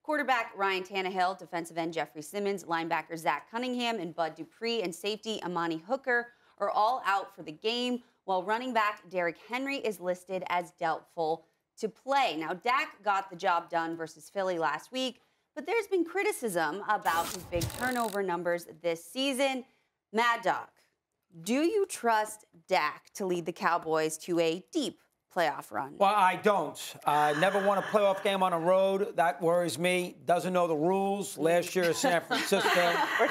Quarterback Ryan Tannehill, defensive end Jeffrey Simmons, linebacker Zach Cunningham, and Bud Dupree, and safety Amani Hooker are all out for the game, while running back Derrick Henry is listed as doubtful to play. Now, Dak got the job done versus Philly last week, but there's been criticism about his big turnover numbers this season. Mad Dog, do you trust Dak to lead the Cowboys to a deep playoff run? Well, I don't. Never won a playoff game on the road. That worries me. Doesn't know the rules. Last year, San Francisco. We're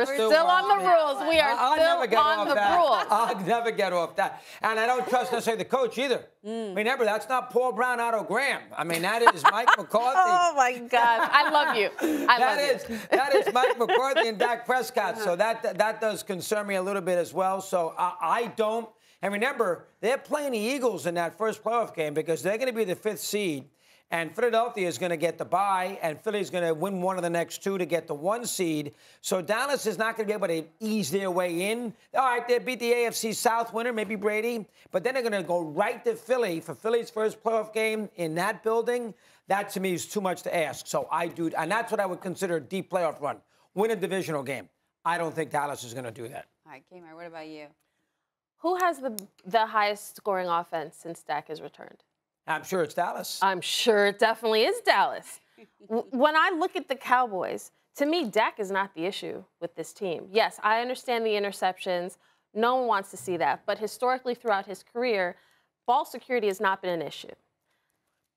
still on the rules. We are still on the rules. I'll never get off that. And I don't trust necessarily the coach either. Remember, that's not Paul Brown, Otto Graham. I mean, that is Mike McCarthy. Oh, my gosh. I love you. That is Mike McCarthy and Dak Prescott. So that does concern me a little bit as well. So I don't. And remember, they're playing the Eagles in that first playoff game because they're going to be the 5th seed. And Philadelphia is going to get the bye, and Philly's going to win one of the next 2 to get the 1 seed. So Dallas is not going to be able to ease their way in. All right, they beat the AFC South winner, maybe Brady. But then they're going to go right to Philly for Philly's first playoff game in that building. That, to me, is too much to ask. So I do, and that's what I would consider a deep playoff run. Win a divisional game. I don't think Dallas is going to do that. All right, Kmart, what about you? Who has the highest scoring offense since Dak has returned? I'm sure it's Dallas. I'm sure it definitely is Dallas. When I look at the Cowboys, to me, Dak is not the issue with this team. Yes, I understand the interceptions. No one wants to see that. But historically, throughout his career, ball security has not been an issue.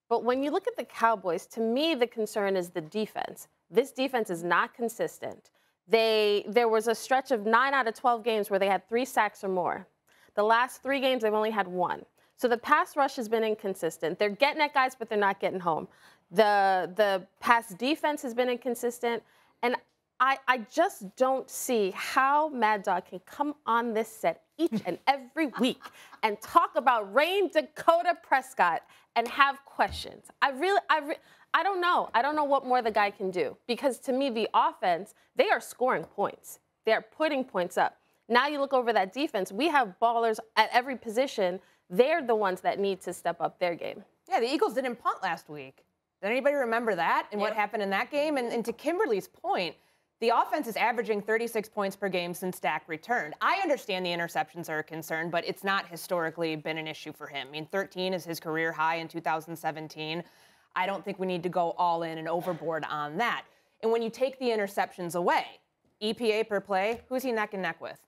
But when you look at the Cowboys, to me, the concern is the defense. This defense is not consistent. There was a stretch of 9 out of 12 games where they had 3 sacks or more. The last 3 games, they've only had 1. So the pass rush has been inconsistent. They're getting at guys, but they're not getting home. The pass defense has been inconsistent. And I just don't see how Mad Dog can come on this set each and every week and talk about Rain Dakota Prescott and have questions. I don't know. I don't know what more the guy can do. Because to me, the offense, they are scoring points. They are putting points up. Now you look over that defense, we have ballers at every position. They're the ones that need to step up their game. Yeah, the Eagles didn't punt last week. Did anybody remember that and what happened in that game? And to Kimberly's point, the offense is averaging 36 points per game since Dak returned. I understand the interceptions are a concern, but it's not historically been an issue for him. I mean, 13 is his career high in 2017. I don't think we need to go all in and overboard on that. And when you take the interceptions away, EPA per play, who's he neck and neck with?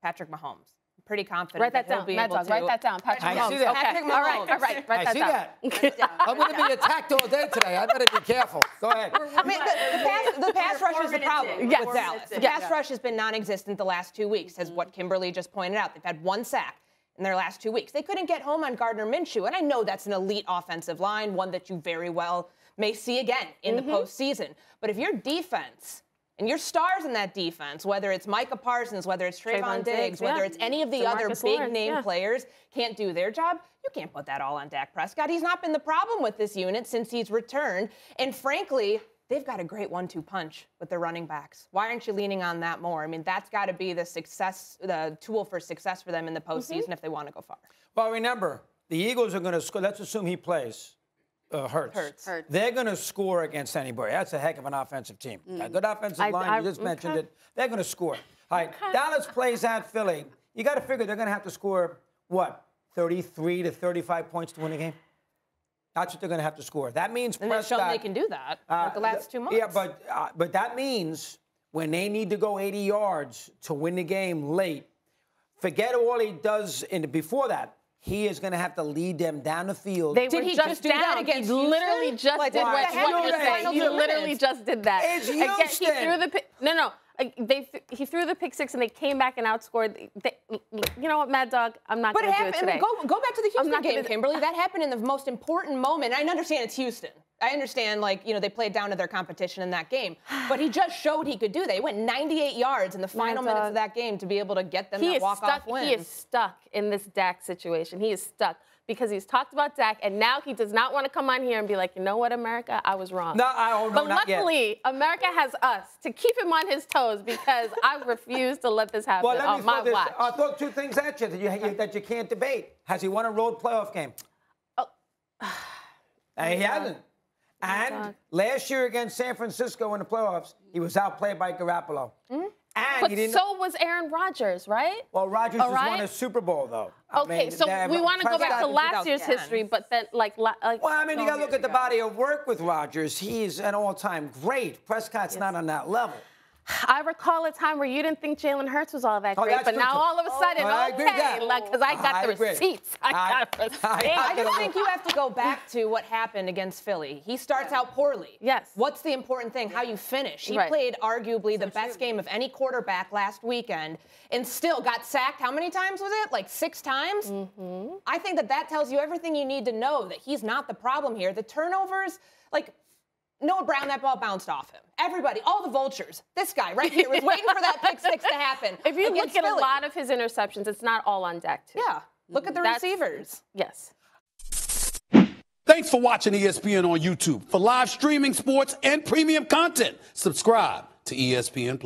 Patrick Mahomes. I'm pretty confident write that down, Mad Dog. Write that down. Patrick Mahomes. I see that. Okay. Patrick Mahomes. All right. Write that down. I see that. I'm going to be attacked all day today. I better be careful. Go ahead. I mean, the pass rush is the problem Yes. with Dallas. The pass rush has been non-existent the last 2 weeks, as what Kimberly just pointed out. They've had 1 sack in their last 2 weeks. They couldn't get home on Gardner Minshew, and I know that's an elite offensive line, one that you very well may see again in the postseason. But if your defense and your stars in that defense, whether it's Micah Parsons, whether it's Trayvon Diggs, whether it's any of the other big-name players, can't do their job, you can't put that all on Dak Prescott. He's not been the problem with this unit since he's returned. And frankly, they've got a great 1-2 punch with their running backs. Why aren't you leaning on that more? I mean, that's got to be the tool for success for them in the postseason if they want to go far. Well, remember, the Eagles are going to score. Let's assume he plays. Hurts. They're going to score against anybody. That's a heck of an offensive team. A good offensive line, you just mentioned it. They're going to score. All right, Dallas plays at Philly. You got to figure they're going to have to score, what, 33 to 35 points to win a game? That's what they're going to have to score. That means and Prescott. And they can do that the last 2 months. Yeah, but that means when they need to go 80 yards to win the game late, forget all he does before that. He is going to have to lead them down the field. Did he just do that against Houston? Literally just did what you're saying. He literally just did that. It's Houston. He threw the pick. No. He threw the pick 6 and they came back and outscored. You know what, Mad Dog? I'm not going to do it today. Go back to the Houston game, Kimberly. That happened in the most important moment. I understand it's Houston. I understand, they played down to their competition in that game. But he just showed he could do that. He went 98 yards in the final minutes of that game to be able to get them that walk-off win. He is stuck in this Dak situation. He is stuck because he's talked about Dak, and now he does not want to come on here and be like, you know what, America, I was wrong. But luckily, America has us to keep him on his toes because I refuse to let this happen on my watch. I'll throw 2 things at you that you can't debate. Has he won a road playoff game? Oh. He hasn't. And last year against San Francisco in the playoffs, he was outplayed by Garoppolo. Mm-hmm. And but he didn't. So was Aaron Rodgers, right? Well, Rodgers just won a Super Bowl, though. Okay, so we want to go back to last year's history, but then, well, I mean, you got to look at the body of work with Rodgers. He's an all-time great. Prescott's not on that level. I recall a time where you didn't think Jalen Hurts was all that great, but now all of a sudden, because I got the receipts. I just think you have to go back to what happened against Philly. He starts out poorly. Yes. What's the important thing? How you finish. He played arguably the best game of any quarterback last weekend and still got sacked. How many times was it? Like 6 times? Mm-hmm. I think that tells you everything you need to know that he's not the problem here. The turnovers, like, Noah Brown, that ball bounced off him. Everybody, all the vultures. This guy right here was waiting for that pick 6 to happen. If you look at a lot of his interceptions, it's not all on Dak, too. Yeah. Look at the receivers. Yes. Thanks for watching ESPN on YouTube. For live streaming, sports, and premium content, subscribe to ESPN+.